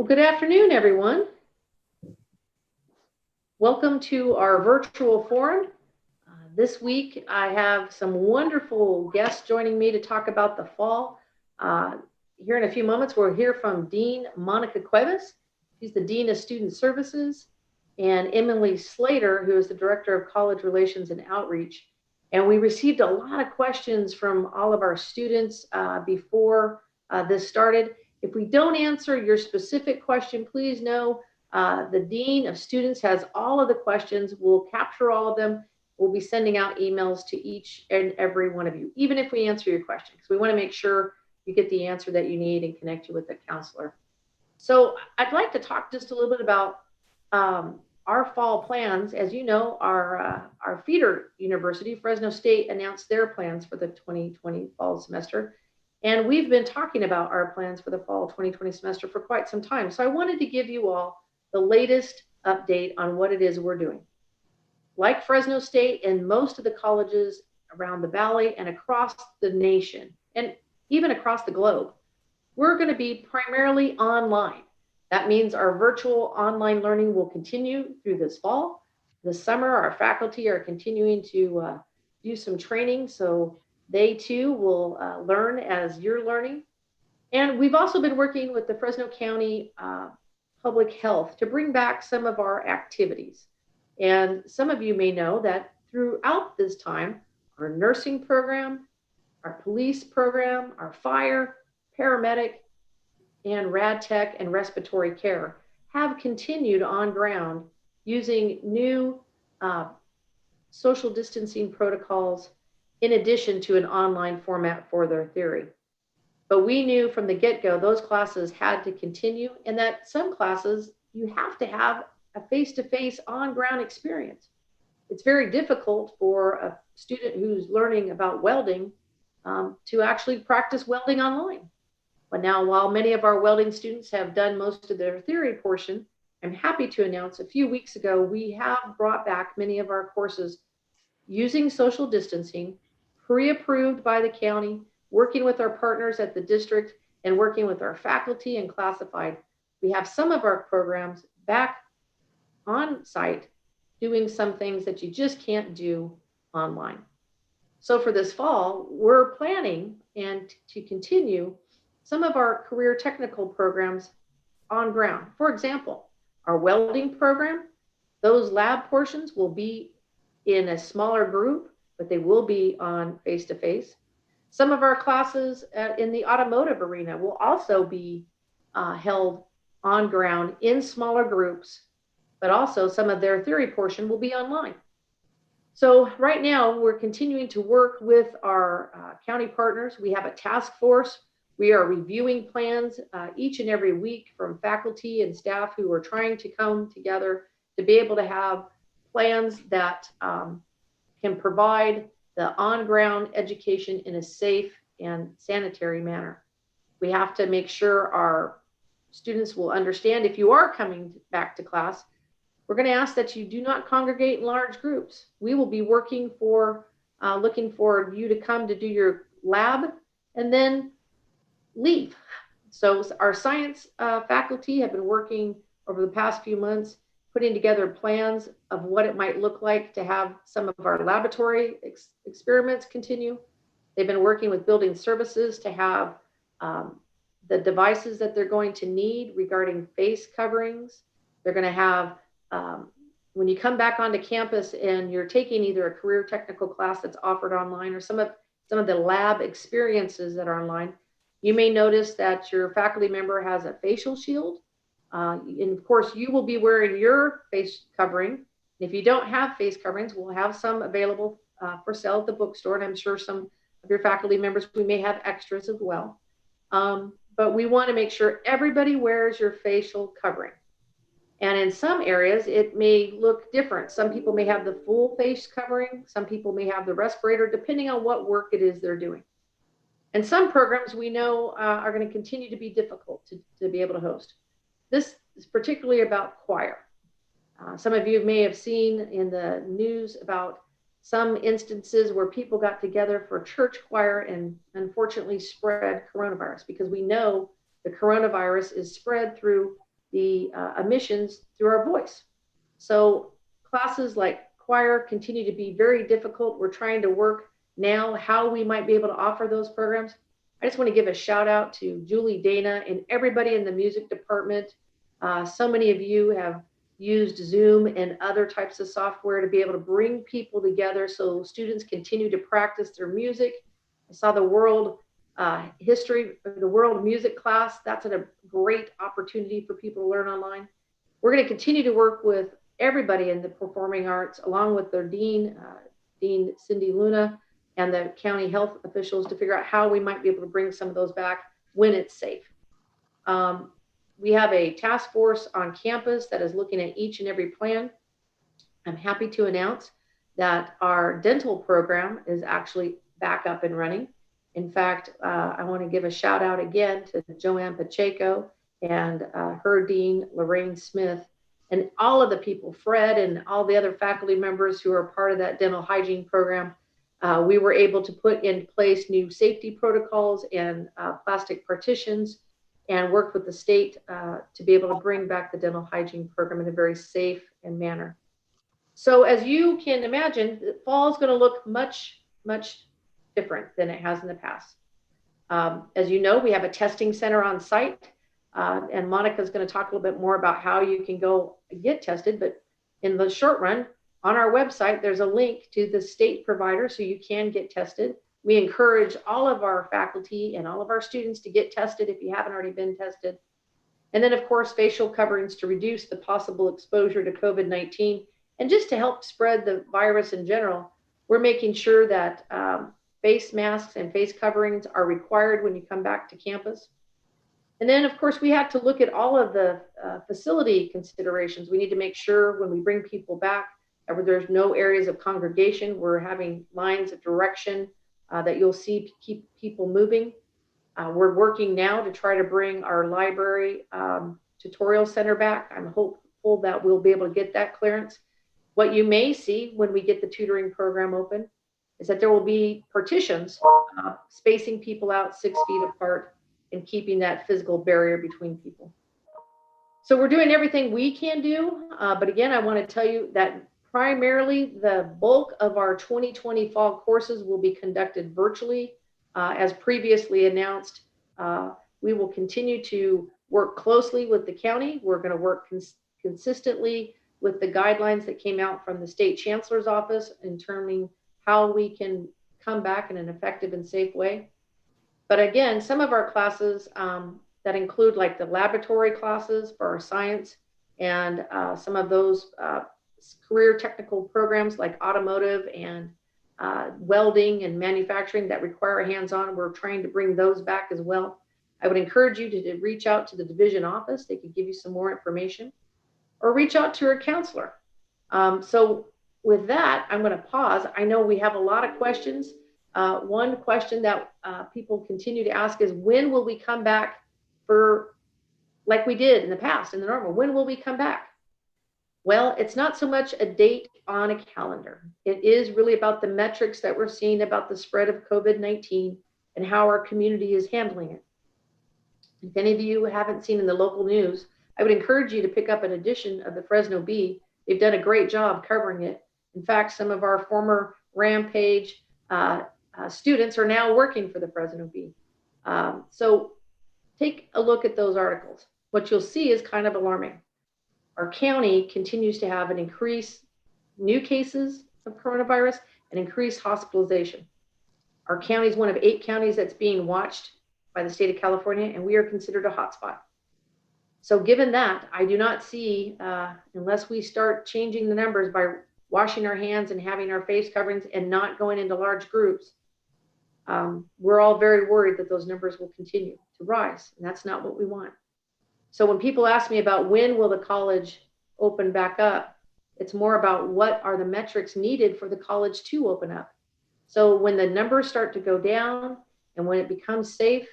Well, good afternoon, everyone. Welcome to our virtual forum. This week, I have some wonderful guests joining me to talk about the fall. Here in a few moments, we'll hear from Dean Monica Cuevas. She's the Dean of Student Services, and Emily Slater, who is the Director of College Relations and Outreach. And we received a lot of questions from all of our students before this started. If we don't answer your specific question, please know the Dean of Students has all of the questions. We'll capture all of them. We'll be sending out emails to each and every one of you, even if we answer your question, because we want to make sure you get the answer that you need and connect you with the counselor. So I'd like to talk just a little bit about our fall plans. As you know, our feeder university, Fresno State, announced their plans for the 2020 fall semester. And we've been talking about our plans for the fall 2020 semester for quite some time. So I wanted to give you all the latest update on what it is we're doing. Like Fresno State and most of the colleges around the valley and across the nation, and even across the globe, we're going to be primarily online. That means our virtual online learning will continue through this fall. This summer, our faculty are continuing to do some training, so they too will learn as you're learning. And we've also been working with the Fresno County Public Health to bring back some of our activities. And some of you may know that throughout this time, our nursing program, our police program, our fire, paramedic, and rad tech and respiratory care have continued on ground using new social distancing protocols in addition to an online format for their theory. But we knew from the get-go those classes had to continue, and that some classes you have to have a face-to-face on-ground experience. It's very difficult for a student who's learning about welding to actually practice welding online. But now, while many of our welding students have done most of their theory portion, I'm happy to announce a few weeks ago, we have brought back many of our courses using social distancing, pre-approved by the county, working with our partners at the district, and working with our faculty and classified. We have some of our programs back on site doing some things that you just can't do online. So for this fall, we're planning and to continue some of our career technical programs on ground. For example, our welding program, those lab portions will be in a smaller group, but they will be on face-to-face. Some of our classes in the automotive arena will also be held on ground in smaller groups, but also some of their theory portion will be online. So right now we're continuing to work with our county partners. We have a task force. We are reviewing plans each and every week from faculty and staff who are trying to come together to be able to have plans that can provide the on-ground education in a safe and sanitary manner. We have to make sure our students will understand if you are coming back to class, we're going to ask that you do not congregate in large groups. We will be working for, looking for you to come to do your lab and then leave. So our science faculty have been working over the past few months, putting together plans of what it might look like to have some of our laboratory experiments continue. They've been working with building services to have the devices that they're going to need regarding face coverings. They're going to have, when you come back onto campus and you're taking either a career technical class that's offered online or some of the lab experiences that are online, you may notice that your faculty member has a facial shield. And of course, you will be wearing your face covering. And if you don't have face coverings, we'll have some available for sale at the bookstore. And I'm sure some of your faculty members, we may have extras as well. But we want to make sure everybody wears your facial covering. And in some areas, it may look different. Some people may have the full face covering. Some people may have the respirator, depending on what work it is they're doing. And some programs we know are going to continue to be difficult to be able to host. This is particularly about choir. Some of you may have seen in the news about some instances where people got together for church choir and unfortunately spread coronavirus, because we know the coronavirus is spread through the emissions through our voice. So classes like choir continue to be very difficult. We're trying to work now how we might be able to offer those programs. I just want to give a shout out to Julie, Dana, and everybody in the music department. So many of you have used Zoom and other types of software to be able to bring people together so students continue to practice their music. I saw the world history, the world music class. That's a great opportunity for people to learn online. We're going to continue to work with everybody in the performing arts, along with their dean, Dean Cindy Luna, and the county health officials to figure out how we might be able to bring some of those back when it's safe. We have a task force on campus that is looking at each and every plan. I'm happy to announce that our dental program is actually back up and running. In fact, I want to give a shout out again to Joanne Pacheco and her dean, Lorraine Smith, and all of the people, Fred and all the other faculty members who are part of that dental hygiene program. We were able to put in place new safety protocols and plastic partitions, and worked with the state to be able to bring back the dental hygiene program in a very safe and manner. So as you can imagine, the fall is going to look much, much different than it has in the past. As you know, we have a testing center on site, and Monica's going to talk a little bit more about how you can go get tested. But in the short run, on our website, there's a link to the state provider so you can get tested. We encourage all of our faculty and all of our students to get tested if you haven't already been tested. And then, of course, facial coverings to reduce the possible exposure to COVID-19. And just to help spread the virus in general, we're making sure that face masks and face coverings are required when you come back to campus. And then, of course, we have to look at all of the facility considerations. We need to make sure when we bring people back that there's no areas of congregation. We're having lines of direction that you'll see keep people moving. We're working now to try to bring our library tutorial center back. I'm hopeful that we'll be able to get that clearance. What you may see when we get the tutoring program open is that there will be partitions spacing people out 6 feet apart and keeping that physical barrier between people. So we're doing everything we can do. But again, I want to tell you that primarily the bulk of our 2020 fall courses will be conducted virtually. As previously announced, we will continue to work closely with the county. We're going to work consistently with the guidelines that came out from the state chancellor's office in determining how we can come back in an effective and safe way. But again, some of our classes that include like the laboratory classes for our science and some of those career technical programs like automotive and welding and manufacturing that require hands-on, we're trying to bring those back as well. I would encourage you to reach out to the division office. They could give you some more information, or reach out to your counselor. So with that, I'm going to pause. I know we have a lot of questions. One question that people continue to ask is, when will we come back for like we did in the past, in the normal? When will we come back? Well, it's not so much a date on a calendar. It is really about the metrics that we're seeing about the spread of COVID-19 and how our community is handling it. If any of you haven't seen in the local news, I would encourage you to pick up an edition of the Fresno Bee. They've done a great job covering it. In fact, some of our former Rampage students are now working for the Fresno Bee. So take a look at those articles. What you'll see is kind of alarming. Our county continues to have an increase new cases of coronavirus and increased hospitalization. Our county is one of 8 counties that's being watched by the state of California, and we are considered a hotspot. So given that, I do not see, unless we start changing the numbers by washing our hands and having our face coverings and not going into large groups, we're all very worried that those numbers will continue to rise, and that's not what we want. So when people ask me about when will the college open back up, it's more about what are the metrics needed for the college to open up. So when the numbers start to go down and when it becomes safe,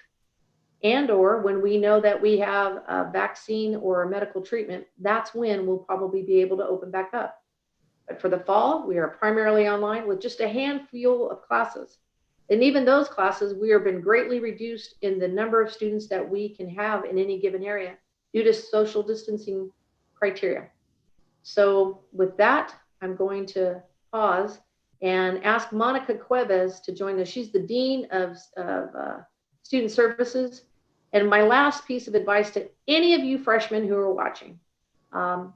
and or when we know that we have a vaccine or a medical treatment, that's when we'll probably be able to open back up. But for the fall, we are primarily online with just a handful of classes. And even those classes, we have been greatly reduced in the number of students that we can have in any given area. due to social distancing criteria. So with that, I'm going to pause and ask Monica Cuevas to join us. She's the Dean of Student Services. And my last piece of advice to any of you freshmen who are watching, I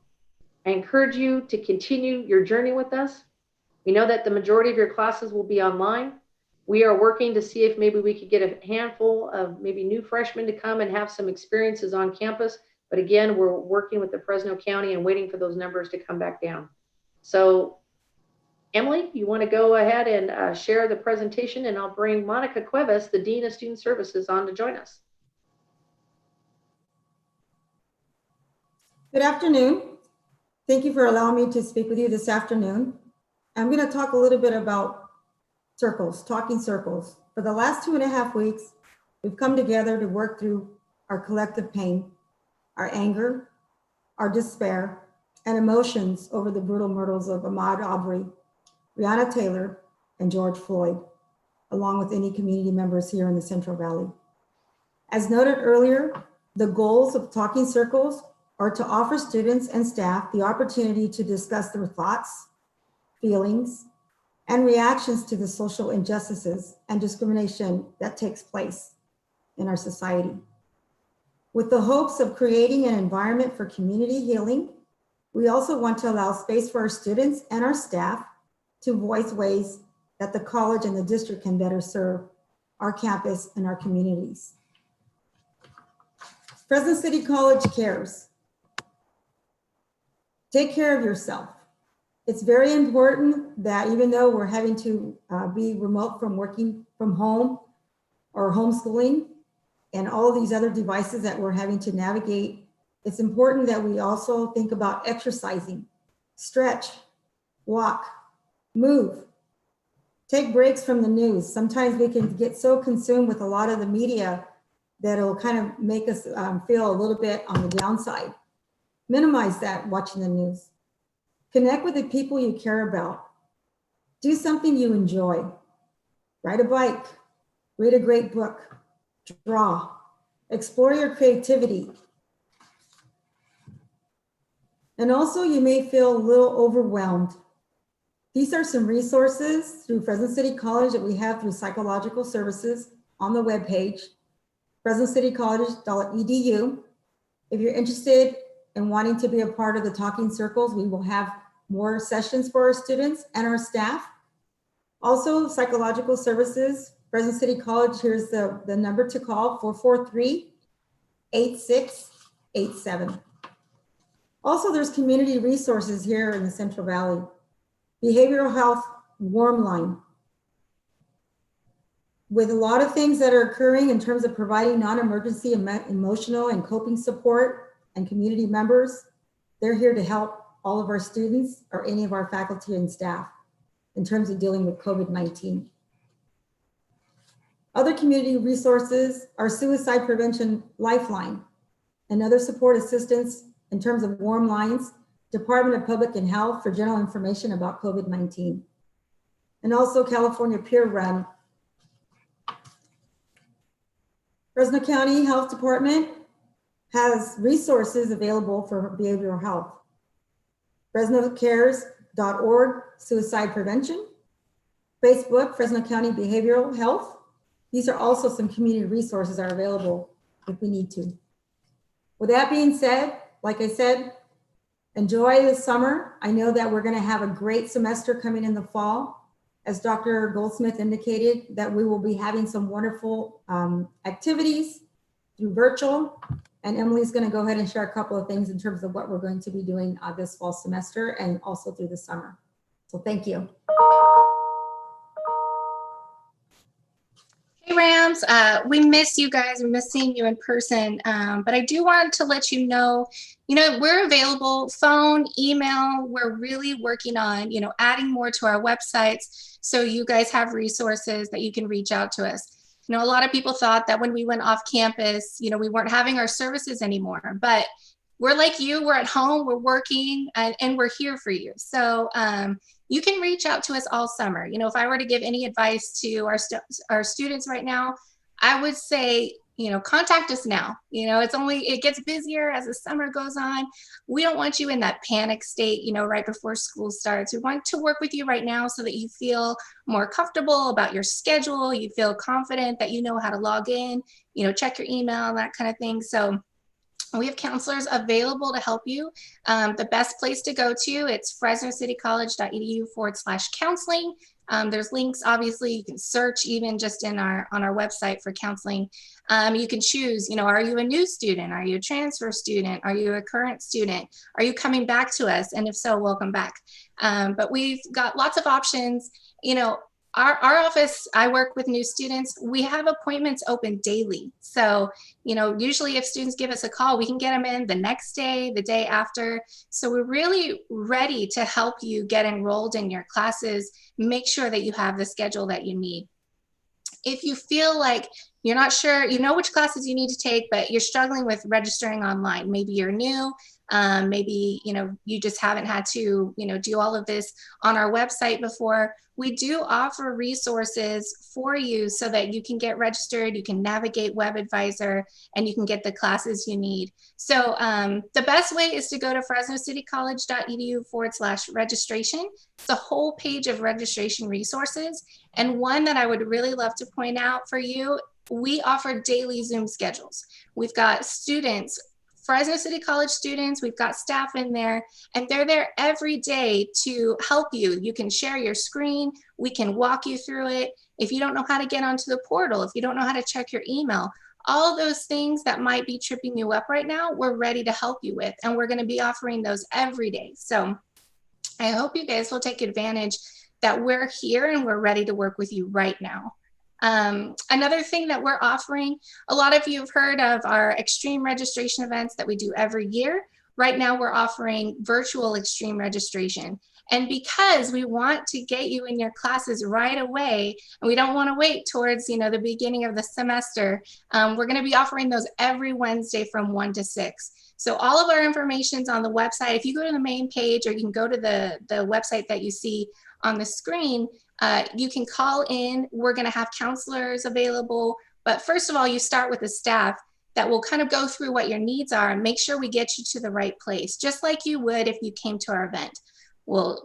encourage you to continue your journey with us. We know that the majority of your classes will be online. We are working to see if maybe we could get a handful of maybe new freshmen to come and have some experiences on campus. But again, we're working with the Fresno County and waiting for those numbers to come back down. So Emily, you want to go ahead and share the presentation, and I'll bring Monica Cuevas, the Dean of Student Services, on to join us. Good afternoon. Thank you for allowing me to speak with you this afternoon. I'm going to talk a little bit about circles, talking circles. For the last 2.5 weeks, we've come together to work through our collective pain, our anger, our despair, and emotions over the brutal murders of Ahmaud Arbery, Breonna Taylor, and George Floyd, along with any community members here in the Central Valley. As noted earlier, the goals of talking circles are to offer students and staff the opportunity to discuss their thoughts, feelings, and reactions to the social injustices and discrimination that takes place in our society. With the hopes of creating an environment for community healing, we also want to allow space for our students and our staff to voice ways that the college and the district can better serve our campus and our communities. Fresno City College cares. Take care of yourself. It's very important that even though we're having to be remote from working from home or homeschooling and all of these other devices that we're having to navigate, it's important that we also think about exercising, stretch, walk, move, take breaks from the news. Sometimes we can get so consumed with a lot of the media that it'll kind of make us feel a little bit on the downside. Minimize that watching the news. Connect with the people you care about. Do something you enjoy. Ride a bike, read a great book, draw, explore your creativity. And also you may feel a little overwhelmed. These are some resources through Fresno City College that we have through psychological services on the webpage, fresnocitycollege.edu. If you're interested in wanting to be a part of the talking circles, we will have more sessions for our students and our staff. Also, psychological services, Fresno City College, here's the number to call, 443-8687. Also, there's community resources here in the Central Valley. Behavioral health warm line. With a lot of things that are occurring in terms of providing non-emergency emotional and coping support and community members, they're here to help all of our students or any of our faculty and staff in terms of dealing with COVID-19. Other community resources are Suicide Prevention Lifeline and other support assistance in terms of warm lines, Department of Public and Health for general information about COVID-19, and also California Peer Run. Fresno County Health Department has resources available for behavioral health. FresnoCares.org, suicide prevention. Facebook, Fresno County Behavioral Health. These are also some community resources that are available if we need to. With that being said, like I said, enjoy the summer. I know that we're gonna have a great semester coming in the fall. As Dr. Goldsmith indicated, that we will be having some wonderful activities through virtual. And Emily's gonna go ahead and share a couple of things in terms of what we're going to be doing this fall semester and also through the summer. So thank you. Hey Rams, we miss you guys. We miss seeing you in person. But I do want to let you know, we're available, phone, email. We're really working on, adding more to our websites so you guys have resources that you can reach out to us. A lot of people thought that when we went off campus, we weren't having our services anymore, but we're like you, we're at home, we're working, and we're here for you. So you can reach out to us all summer. If I were to give any advice to our students right now, I would say contact us now. It gets busier as the summer goes on. We don't want you in that panic state, right before school starts. We want to work with you right now so that you feel more comfortable about your schedule. You feel confident that you know how to log in, check your email, that kind of thing. So we have counselors available to help you. The best place to go to, it's fresnocitycollege.edu/counseling. There's links, obviously, you can search even just on our website for counseling. You can choose, are you a new student? Are you a transfer student? Are you a current student? Are you coming back to us? And if so, welcome back. But we've got lots of options. Our office, I work with new students. We have appointments open daily. So, usually if students give us a call, we can get them in the next day, the day after. So we're really ready to help you get enrolled in your classes, make sure that you have the schedule that you need. If you feel like you're not sure, which classes you need to take, but you're struggling with registering online, maybe you're new, maybe, you just haven't had to, do all of this on our website before. We do offer resources for you so that you can get registered, you can navigate WebAdvisor, and you can get the classes you need. So the best way is to go to fresnocitycollege.edu/registration. It's a whole page of registration resources. And one that I would really love to point out for you, we offer daily Zoom schedules. We've got students, Fresno City College students, we've got staff in there, and they're there every day to help you. You can share your screen, we can walk you through it. If you don't know how to get onto the portal, if you don't know how to check your email, all of those things that might be tripping you up right now, we're ready to help you with, and we're going to be offering those every day. So I hope you guys will take advantage that we're here and we're ready to work with you right now. Another thing that we're offering, a lot of you have heard of our extreme registration events that we do every year. Right now we're offering virtual extreme registration. And because we want to get you in your classes right away, and we don't want to wait towards, the beginning of the semester, we're going to be offering those every Wednesday from 1 to 6. So all of our information's on the website. If you go to the main page, or you can go to the website that you see on the screen, you can call in. We're going to have counselors available. But first of all, you start with the staff that will kind of go through what your needs are and make sure we get you to the right place, just like you would if you came to our event. We'll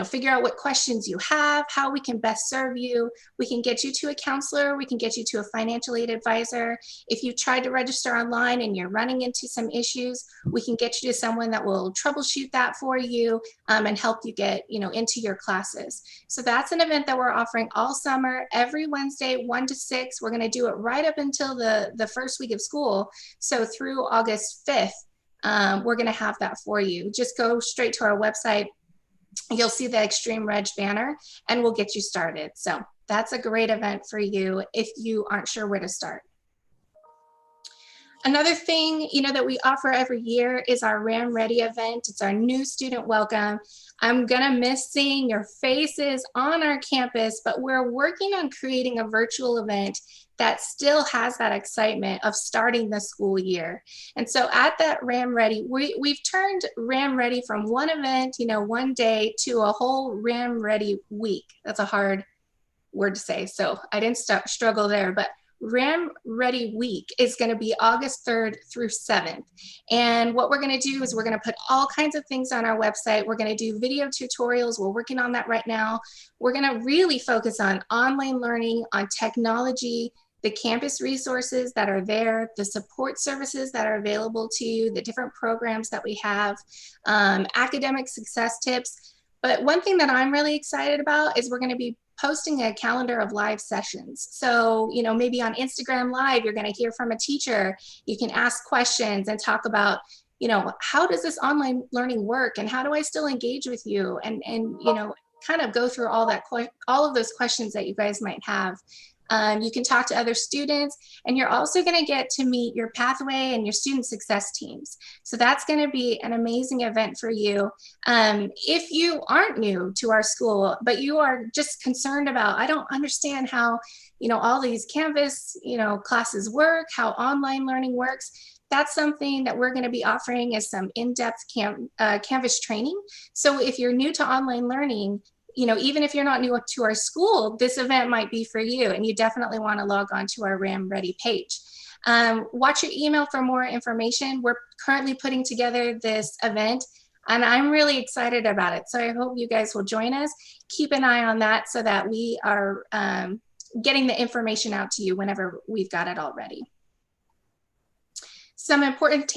figure out what questions you have, how we can best serve you. We can get you to a counselor. We can get you to a financial aid advisor. If you tried to register online and you're running into some issues, we can get you to someone that will troubleshoot that for you and help you get, into your classes. So that's an event that we're offering all summer, every Wednesday, 1 to 6. We're going to do it right up until the first week of school. So through August 5th, we're going to have that for you. Just go straight to our website. You'll see the Extreme Reg banner, and we'll get you started. So that's a great event for you if you aren't sure where to start. Another thing, that we offer every year is our RAM Ready event. It's our new student welcome. I'm gonna miss seeing your faces on our campus, but we're working on creating a virtual event that still has that excitement of starting the school year. And so at that RAM Ready, we've turned RAM Ready from one event, one day, to a whole RAM Ready week. That's a hard word to say, so I didn't struggle there, but RAM Ready Week is going to be August 3rd through 7th. And what we're going to do is we're going to put all kinds of things on our website. We're going to do video tutorials. We're working on that right now. We're going to really focus on online learning, on technology, the campus resources that are there, the support services that are available to you, the different programs that we have, academic success tips. But one thing that I'm really excited about is we're going to be posting a calendar of live sessions. So, maybe on Instagram Live, you're going to hear from a teacher. You can ask questions and talk about, how does this online learning work, and how do I still engage with you? And kind of go through all of those questions that you guys might have. You can talk to other students, and you're also going to get to meet your pathway and your student success teams. So that's going to be an amazing event for you. If you aren't new to our school, but you are just concerned about, I don't understand how, all these Canvas, classes work, how online learning works, that's something that we're going to be offering as some in-depth Canvas training. So if you're new to online learning, even if you're not new to our school, this event might be for you, and you definitely want to log on to our RAM Ready page. Watch your email for more information. We're currently putting together this event, and I'm really excited about it. So I hope you guys will join us. Keep an eye on that so that we are getting the information out to you whenever we've got it all ready. Some important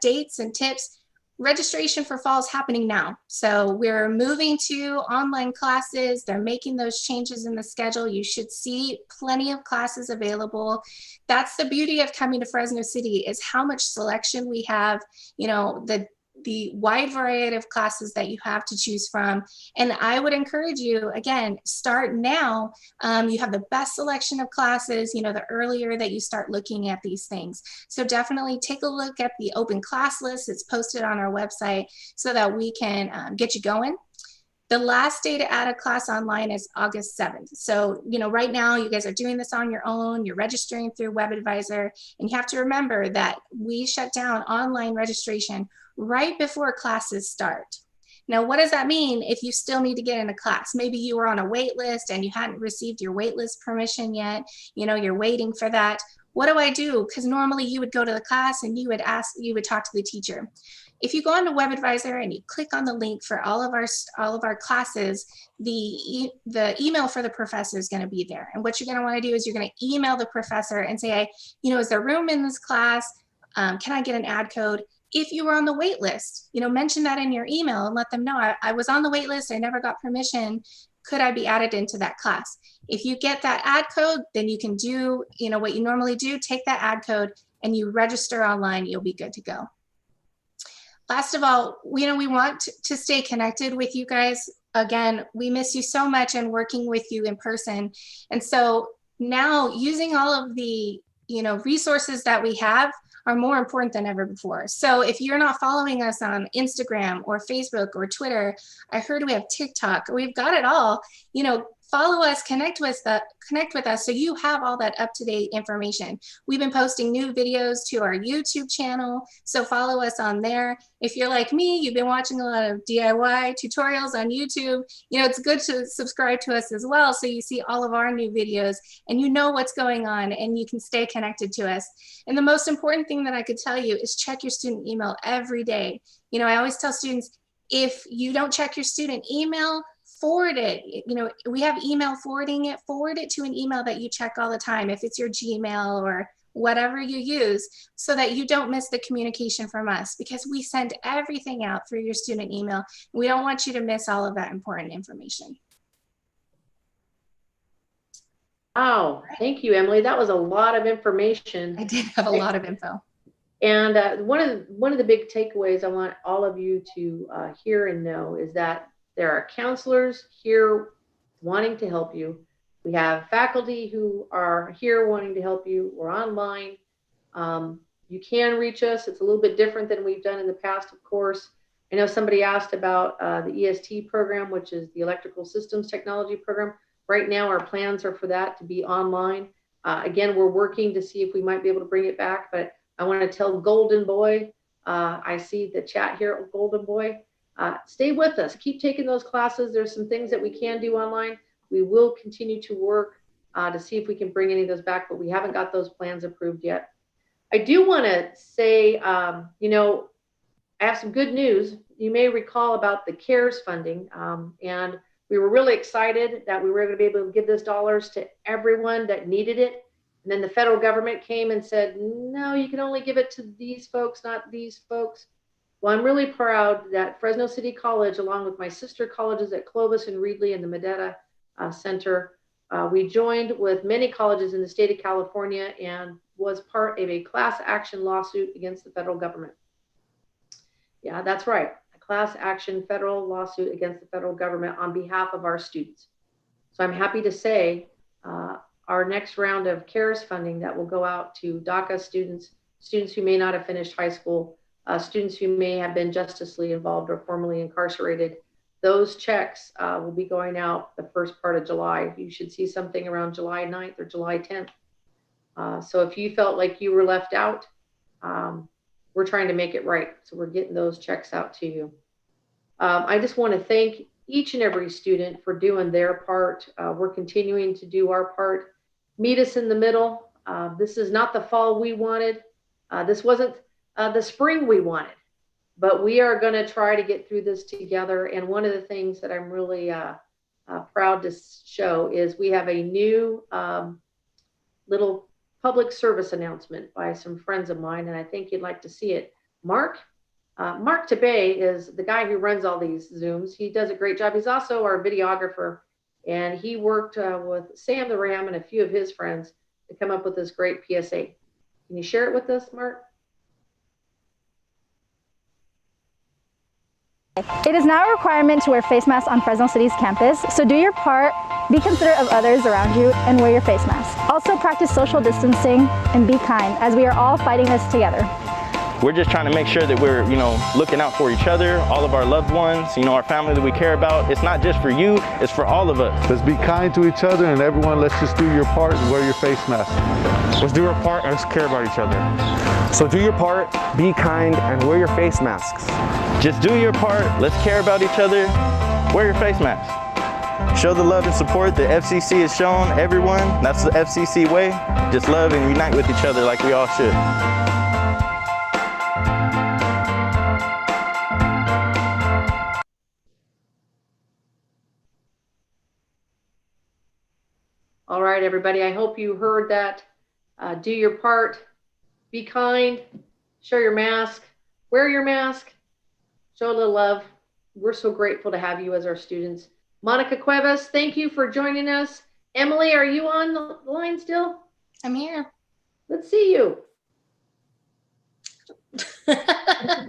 dates and tips. Registration for fall is happening now. So we're moving to online classes. They're making those changes in the schedule. You should see plenty of classes available. That's the beauty of coming to Fresno City, is how much selection we have, you know, the wide variety of classes that you have to choose from. And I would encourage you, again, start now. You have the best selection of classes, you know, the earlier that you start looking at these things. So definitely take a look at the open class list. It's posted on our website so that we can get you going. The last day to add a class online is August 7th. So, you know, right now you guys are doing this on your own. You're registering through WebAdvisor, and you have to remember that we shut down online registration right before classes start. Now, what does that mean if you still need to get in a class? Maybe you were on a wait list and you hadn't received your wait list permission yet. You know, you're waiting for that. What do I do? Because normally you would go to the class and you would talk to the teacher. If you go onto WebAdvisor and you click on the link for all of our classes, the email for the professor is going to be there. And what you're going to want to do is you're going to email the professor and say, you know, is there room in this class? Can I get an ad code? If you were on the wait list, you know, mention that in your email and let them know, I was on the wait list, I never got permission. Could I be added into that class? If you get that ad code, then you can do, you know, what you normally do, take that ad code and you register online, you'll be good to go. Last of all, you know, we want to stay connected with you guys. Again, we miss you so much and working with you in person. And so now using all of the, you know, resources that we have are more important than ever before. So if you're not following us on Instagram or Facebook or Twitter, I heard we have TikTok, we've got it all, you know, follow us, connect with us so you have all that up-to-date information. We've been posting new videos to our YouTube channel, so follow us on there. If you're like me, you've been watching a lot of DIY tutorials on YouTube, you know, it's good to subscribe to us as well so you see all of our new videos and you know what's going on and you can stay connected to us. And the most important thing that I could tell you is check your student email every day. You know, I always tell students, if you don't check your student email, forward it. You know, we have email forwarding it, forward it to an email that you check all the time, if it's your Gmail or whatever you use, so that you don't miss the communication from us, because we send everything out through your student email. We don't want you to miss all of that important information. Wow, thank you, Emily. That was a lot of information. I did have a lot of info. And one of the big takeaways I want all of you to hear and know is that there are counselors here wanting to help you. We have faculty who are here wanting to help you. We're online. You can reach us. It's a little bit different than we've done in the past, of course. I know somebody asked about the EST program, which is the Electrical Systems Technology program. Right now, our plans are for that to be online. Again, we're working to see if we might be able to bring it back, but I want to tell Golden Boy, I see the chat here, Golden Boy, stay with us, keep taking those classes. There's some things that we can do online. We will continue to work to see if we can bring any of those back, but we haven't got those plans approved yet. I do want to say, you know, I have some good news. You may recall about the CARES funding, and we were really excited that we were going to be able to give those dollars to everyone that needed it. And then the federal government came and said, no, you can only give it to these folks, not these folks. Well, I'm really proud that Fresno City College, along with my sister colleges at Clovis and Reedley and the Medetta Center, we joined with many colleges in the state of California and was part of a class action lawsuit against the federal government. Yeah, that's right. A class action federal lawsuit against the federal government on behalf of our students. So I'm happy to say our next round of CARES funding that will go out to DACA students, students who may not have finished high school, students who may have been justicely involved or formerly incarcerated. Those checks will be going out the first part of July. You should see something around July 9th or July 10th. So if you felt like you were left out, we're trying to make it right. So we're getting those checks out to you. I just want to thank each and every student for doing their part. We're continuing to do our part. Meet us in the middle. This is not the fall we wanted. This wasn't the spring we wanted, but we are going to try to get through this together. And one of the things that I'm really proud to show is we have a new little public service announcement by some friends of mine, and I think you'd like to see it. Mark Tabay is the guy who runs all these Zooms. He does a great job. He's also our videographer, and he worked with Sam the Ram and a few of his friends to come up with this great PSA. Can you share it with us, Mark? It is now a requirement to wear face masks on Fresno City's campus, so do your part, be considerate of others around you, and wear your face mask. Also practice social distancing and be kind, as we are all fighting this together. We're just trying to make sure that we're, looking out for each other, all of our loved ones, our family that we care about. It's not just for you, it's for all of us. Let's be kind to each other, and everyone, let's just do your part and wear your face mask. Let's do our part and let's care about each other. So do your part, be kind, and wear your face masks. Just do your part, let's care about each other, wear your face mask. Show the love and support that FCC has shown everyone. That's the FCC way. Just love and unite with each other like we all should. All right, everybody, I hope you heard that. Do your part, be kind, show your mask, wear your mask, show a little love. We're so grateful to have you as our students. Monica Cuevas, thank you for joining us. Emily, are you on the line still? I'm here. Let's see you. Hi.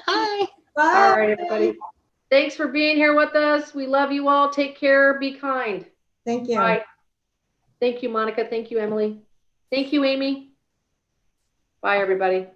Bye. All right, everybody. Thanks for being here with us. We love you all. Take care. Be kind. Thank you. Bye. Thank you, Monica. Thank you, Emily. Thank you, Amy. Bye, everybody.